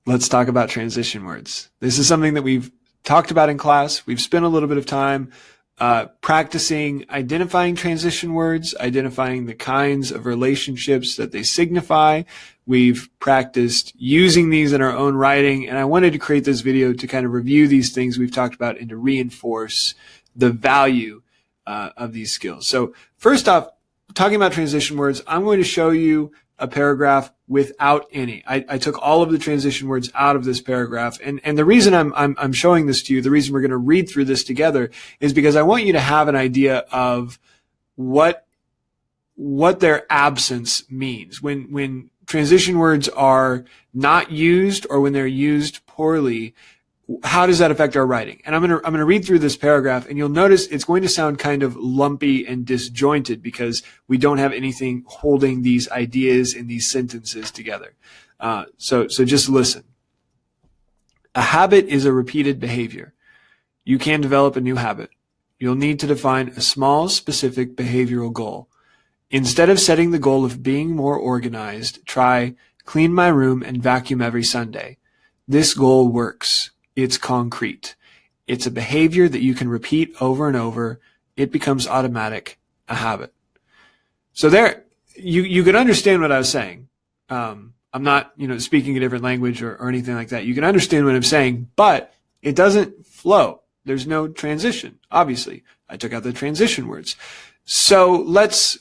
let's talk about transition words. This is something that we've talked about in class. We've spent a little bit of time practicing identifying transition words, identifying the kinds of relationships that they signify. We've practiced using these in our own writing, and I wanted to create this video to kind of review these things we've talked about and to reinforce the value of these skills. So first off, talking about transition words, I'm going to show you a paragraph without any. I took all of the transition words out of this paragraph. And the reason I'm showing this to you, the reason we're going to read through this together is because I want you to have an idea of what their absence means. When transition words are not used or when they're used poorly, how does that affect our writing? And I'm going to read through this paragraph, and you'll notice it's going to sound kind of lumpy and disjointed because we don't have anything holding these ideas in these sentences together. So just listen. A habit is a repeated behavior. You can develop a new habit. You'll need to define a small, specific behavioral goal. Instead of setting the goal of being more organized, try clean my room and vacuum every Sunday. This goal works. It's concrete. It's a behavior that you can repeat over and over. It becomes automatic, a habit. So there, you can understand what I was saying. I'm not, speaking a different language or anything like that. You can understand what I'm saying, but it doesn't flow. There's no transition. Obviously, I took out the transition words. So let's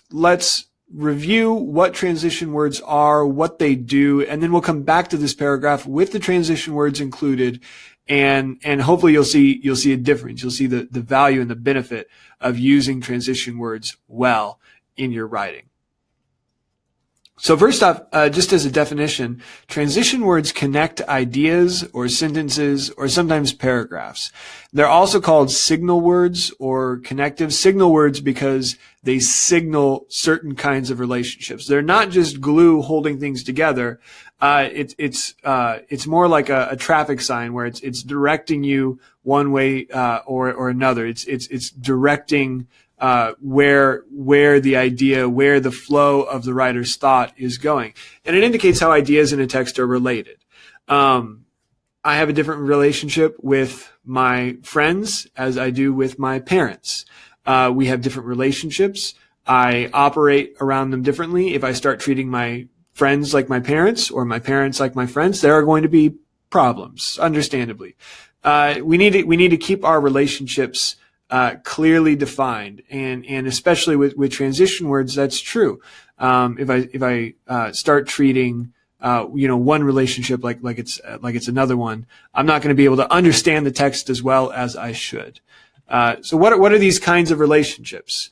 review what transition words are, what they do, and then we'll come back to this paragraph with the transition words included. And hopefully you'll see a difference. You'll see the value and the benefit of using transition words well in your writing. So first off, just as a definition, transition words connect ideas or sentences or sometimes paragraphs. They're also called signal words or connective signal words because they signal certain kinds of relationships. They're not just glue holding things together. It's more like a traffic sign where it's directing you one way or another. It's directing where the idea, where the flow of the writer's thought is going. And it indicates how ideas in a text are related. I have a different relationship with my friends as I do with my parents. We have different relationships. I operate around them differently. If I start treating my friends like my parents or my parents like my friends, there are going to be problems, understandably. We need to keep our relationships clearly defined, and especially with transition words, that's true. If I start treating one relationship like it's another one, I'm not going to be able to understand the text as well as I should. So what are these kinds of relationships?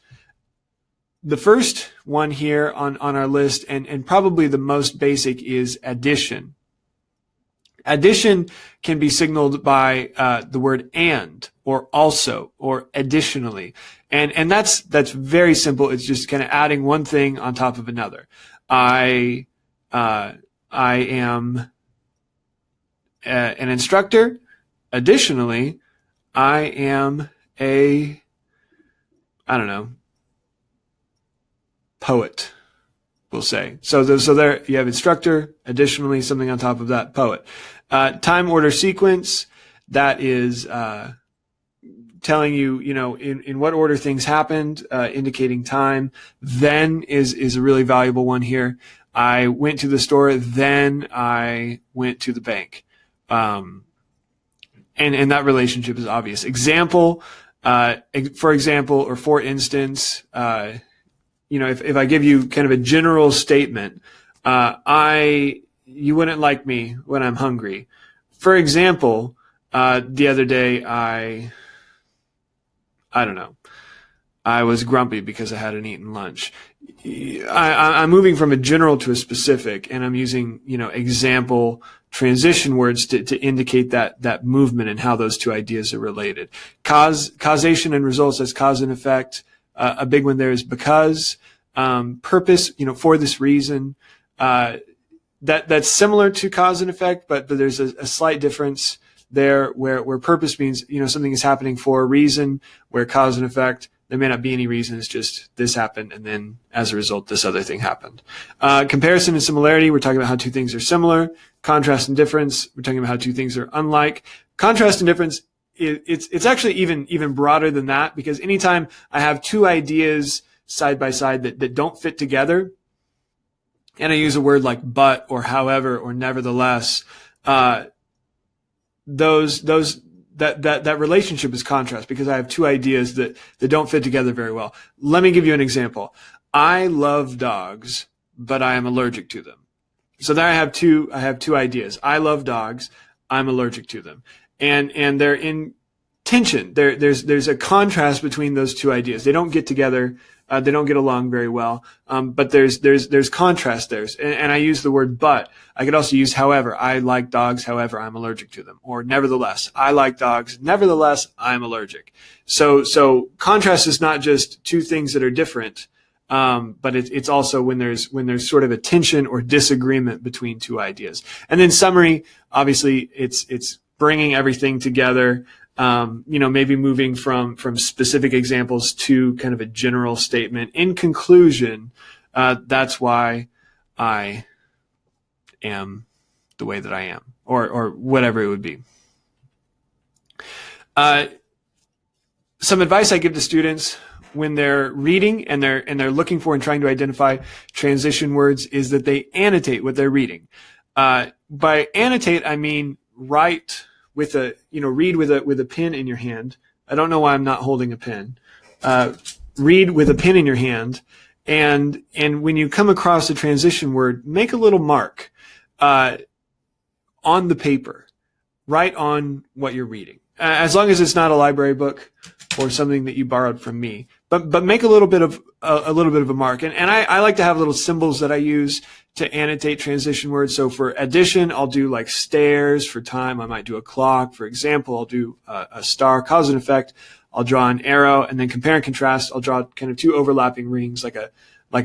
The first one here on our list, and probably the most basic, is addition. Addition can be signaled by the word and, or also, or additionally. And that's very simple. It's just kind of adding one thing on top of another. I am an instructor. Additionally, I am poet, we'll say. So there you have instructor, additionally, something on top of that, poet. Time order sequence, that is telling you, in what order things happened, indicating time. Then is a really valuable one here. I went to the store, then I went to the bank. And that relationship is obvious. Example, for example, or for instance, if I give you kind of a general statement, you wouldn't like me when I'm hungry. For example, the other day I was grumpy because I hadn't eaten lunch. I'm moving from a general to a specific, and I'm using, example transition words to indicate that movement and how those two ideas are related. Causation and results as cause and effect. A big one there is because. Purpose, for this reason. That's similar to cause and effect, but there's a slight difference there where purpose means, something is happening for a reason, where cause and effect, There may not be any reason. It's just this happened, and then as a result, this other thing happened. Comparison and similarity, we're talking about how two things are similar. Contrast and difference, we're talking about how two things are unlike. Contrast and difference, it's actually even broader than that, because anytime I have two ideas side by side that don't fit together, and I use a word like but or however or nevertheless, that relationship is contrast, because I have two ideas that don't fit together very well. Let me give you an example. I love dogs, but I am allergic to them. So there I have two ideas. I love dogs. I'm allergic to them. And they're in tension. There's a contrast between those two ideas. They don't get together. They don't get along very well. But there's contrast there. And I use the word but. I could also use however. I like dogs, however, I'm allergic to them. Or nevertheless. I like dogs, nevertheless, I'm allergic. So contrast is not just two things that are different. But it's also when there's sort of a tension or disagreement between two ideas. And then summary, obviously it's bringing everything together. Maybe moving from specific examples to kind of a general statement. In conclusion, that's why I am the way that I am, or whatever it would be. Some advice I give to students when they're reading and they're looking for and trying to identify transition words is that they annotate what they're reading. By annotate, I mean write with read with a pen in your hand. I don't know why I'm not holding a pen. Read with a pen in your hand, and when you come across a transition word, make a little mark on the paper. Write on what you're reading, as long as it's not a library book or something that you borrowed from me. But make a little bit of a mark. And I like to have little symbols that I use to annotate transition words. So for addition, I'll do like stairs. For time, I might do a clock. For example, I'll do a star. Cause and effect, I'll draw an arrow. And then compare and contrast, I'll draw kind of two overlapping rings like a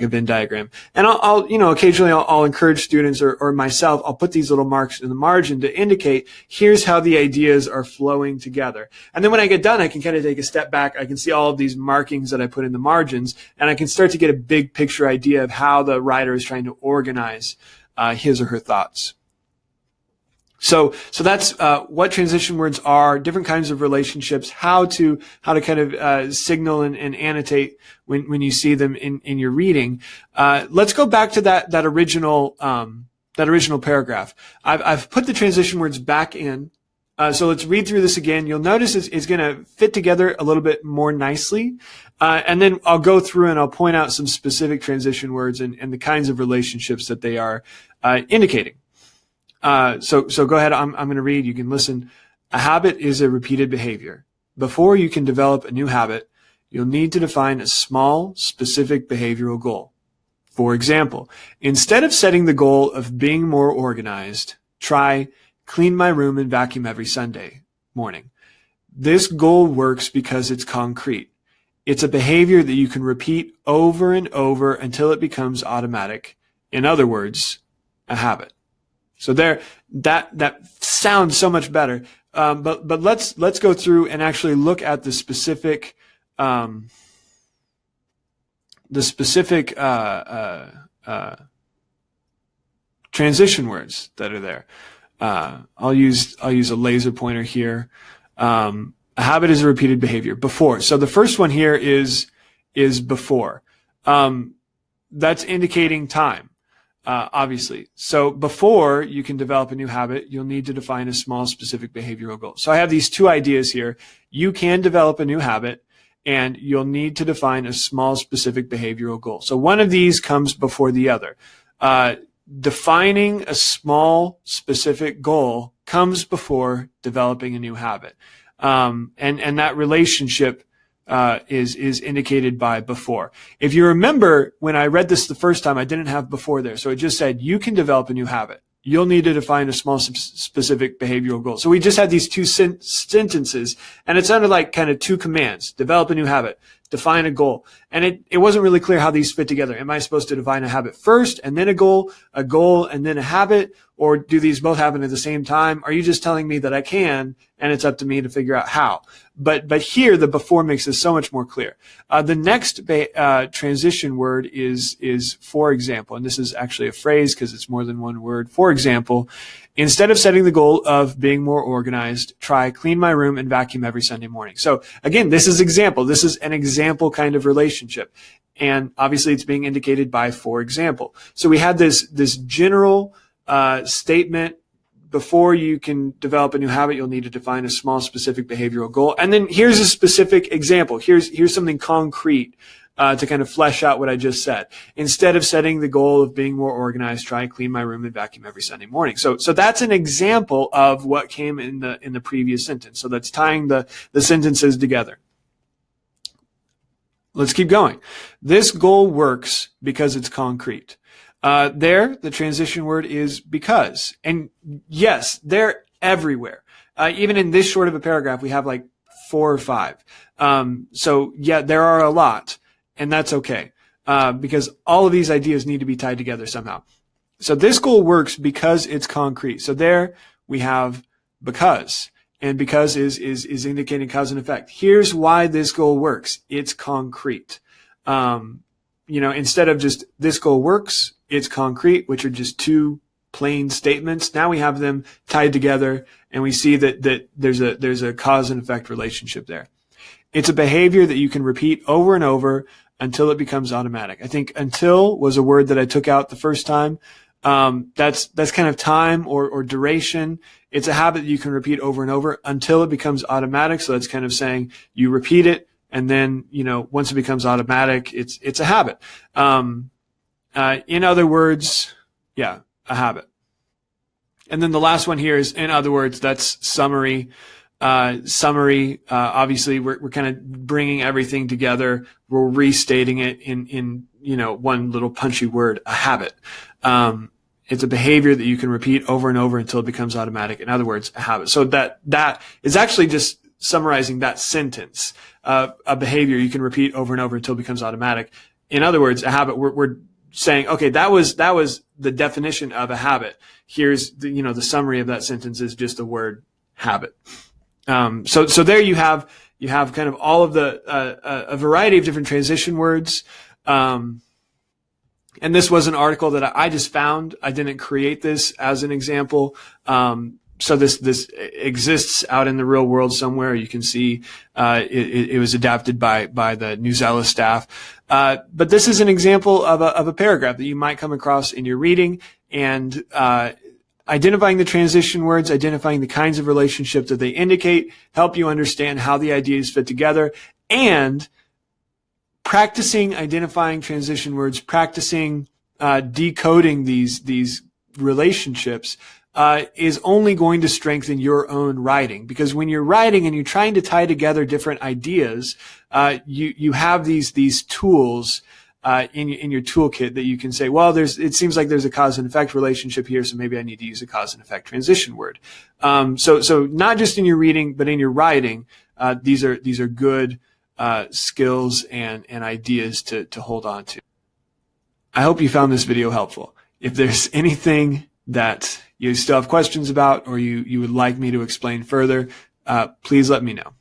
Venn diagram. And I'll occasionally I'll encourage students or myself, I'll put these little marks in the margin to indicate here's how the ideas are flowing together. And then when I get done, I can kind of take a step back. I can see all of these markings that I put in the margins, and I can start to get a big picture idea of how the writer is trying to organize his or her thoughts. So that's what transition words are, different kinds of relationships, how to kind of signal and annotate when you see them in your reading. Let's go back to that original paragraph. I've put the transition words back in. So let's read through this again. You'll notice it's going to fit together a little bit more nicely. And then I'll go through and I'll point out some specific transition words and the kinds of relationships that they are indicating. So go ahead. I'm going to read. You can listen. A habit is a repeated behavior. Before you can develop a new habit, you'll need to define a small, specific behavioral goal. For example, instead of setting the goal of being more organized, try clean my room and vacuum every Sunday morning. This goal works because it's concrete. It's a behavior that you can repeat over and over until it becomes automatic. In other words, a habit. So there, that sounds so much better. But let's go through and actually look at the specific transition words that are there. I'll use a laser pointer here. A habit is a repeated behavior. Before. So the first one here is before. That's indicating time. Obviously. So before you can develop a new habit, you'll need to define a small specific behavioral goal. So I have these two ideas here. You can develop a new habit and you'll need to define a small specific behavioral goal. So one of these comes before the other. Defining a small specific goal comes before developing a new habit. And that relationship is indicated by before. If you remember, when I read this the first time, I didn't have before there. So it just said, you can develop a new habit. You'll need to define a small specific behavioral goal. So we just had these two sentences, and it sounded like kind of two commands. Develop a new habit. define a goal. And it wasn't really clear how these fit together. Am I supposed to define a habit first and then a goal and then a habit? Or do these both happen at the same time? Are you just telling me that I can, and it's up to me to figure out how? But here, the before makes this so much more clear. The next transition word is for example, and this is actually a phrase because it's more than one word. For example, instead of setting the goal of being more organized, try clean my room and vacuum every Sunday morning. So again, this is example. This is an example kind of relationship. And obviously it's being indicated by for example. So we had this general statement. Before you can develop a new habit, you'll need to define a small specific behavioral goal. And then here's a specific example. Here's something concrete to kind of flesh out what I just said. Instead of setting the goal of being more organized, try clean my room and vacuum every Sunday morning. So that's an example of what came in the previous sentence. So that's tying the sentences together. Let's keep going. This goal works because it's concrete. The transition word is because. And yes, they're everywhere. Even in this short of a paragraph, we have like 4 or 5. So yeah, there are a lot, and that's okay. Because all of these ideas need to be tied together somehow. So this goal works because it's concrete. So there we have because. And because is indicating cause and effect. Here's why this goal works. It's concrete. Instead of just this goal works, it's concrete, which are just 2 plain statements. Now we have them tied together, and we see that there's a cause and effect relationship there. It's a behavior that you can repeat over and over until it becomes automatic. I think until was a word that I took out the first time. That's kind of time or duration. It's a habit that you can repeat over and over until it becomes automatic. So that's kind of saying you repeat it, and then, once it becomes automatic, it's a habit. In other words, yeah, a habit. And then the last one here is, in other words, that's summary. Obviously we're kind of bringing everything together. We're restating it in one little punchy word, a habit. It's a behavior that you can repeat over and over until it becomes automatic. In other words, a habit. So that is actually just summarizing that sentence. A behavior you can repeat over and over until it becomes automatic. In other words, a habit, we're saying, okay, that was the definition of a habit. Here's the summary of that sentence is just the word habit. So there you have kind of all of a variety of different transition words. And this was an article that I just found. I didn't create this as an example. So this exists out in the real world somewhere. You can see it was adapted by the Newsella staff. But this is an example of a paragraph that you might come across in your reading, and identifying the transition words, identifying the kinds of relationship that they indicate, help you understand how the ideas fit together, and practicing identifying transition words, practicing decoding these relationships is only going to strengthen your own writing. Because when you're writing and you're trying to tie together different ideas, you have these tools in your toolkit that you can say, well, it seems like there's a cause and effect relationship here, so maybe I need to use a cause and effect transition word. So not just in your reading, but in your writing, these are good skills and ideas to hold on to. I hope you found this video helpful. If there's anything that you still have questions about, or you would like me to explain further, please let me know.